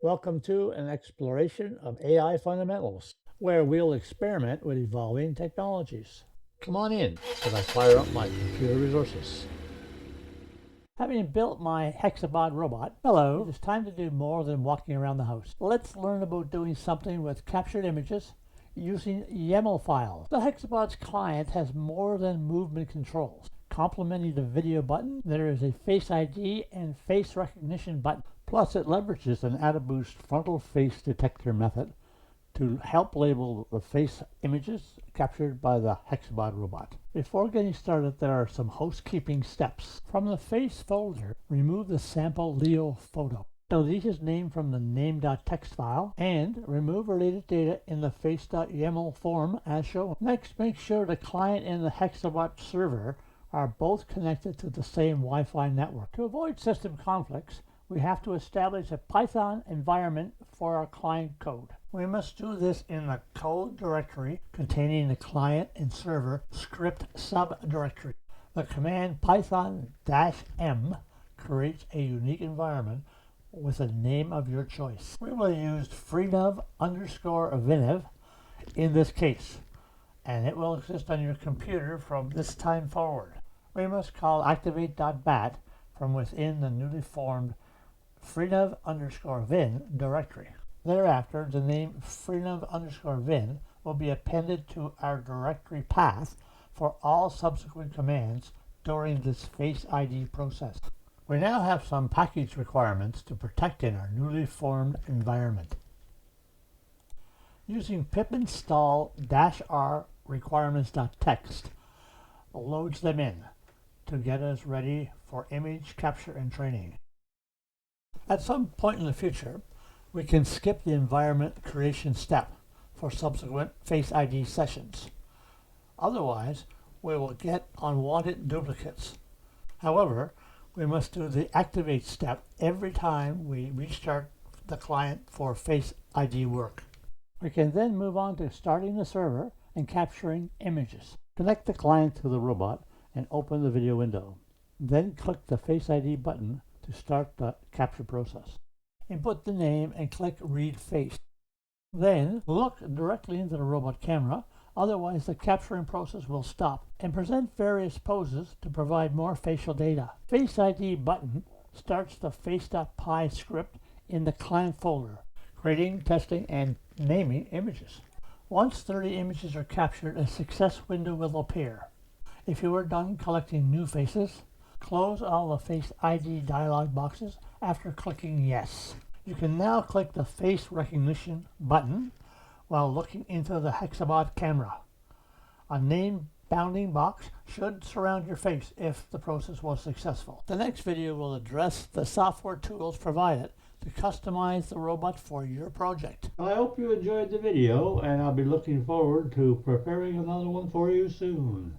Welcome to an exploration of AI fundamentals, where we'll experiment with evolving technologies. Come on in as I fire up my computer resources. Having built my Hexapod Robot, hello, it is time to do more than walking around the house. Let's learn about doing something with captured images using YAML files. The Hexapod's client has more than movement controls. Complementing the video button, there is a Face ID and face recognition button. Plus, it leverages an Adaboost Frontal Face Detector method to help label the face images captured by the Hexapod Robot. Before getting started, there are some housekeeping steps. From the face folder, remove the sample Leo photo. Delete his name from the name.txt file and remove related data in the face.yaml form as shown. Next, make sure the client and the Hexabot server are both connected to the same Wi-Fi network. To avoid system conflicts, we have to establish a Python environment for our client code. We must do this in the code directory containing the client and server script subdirectory. The command python-m creates a unique environment with a name of your choice. We will use Freenove_vinev in this case, and it will exist on your computer from this time forward. We must call activate.bat from within the newly formed Freenove_vin directory. Thereafter, the name Freenove_vin will be appended to our directory path for all subsequent commands during this Face ID process. We now have some package requirements to protect in our newly formed environment. Using pip install -r requirements.txt loads them in to get us ready for image capture and training. At some point in the future, we can skip the environment creation step for subsequent Face ID sessions. Otherwise, we will get unwanted duplicates. However, we must do the activate step every time we restart the client for Face ID work. We can then move on to starting the server and capturing images. Connect the client to the robot and open the video window. Then click the Face ID button to start the capture process. Input the name and click Read Face. Then look directly into the robot camera, otherwise the capturing process will stop, and present various poses to provide more facial data. Face ID button starts the face.py script in the client folder, creating, testing, and naming images. Once 30 images are captured, a success window will appear. If you are done collecting new faces, close all the Face ID dialog boxes after clicking Yes. You can now click the Face Recognition button while looking into the Hexabot camera. A name bounding box should surround your face if the process was successful. The next video will address the software tools provided to customize the robot for your project. I hope you enjoyed the video, and I'll be looking forward to preparing another one for you soon.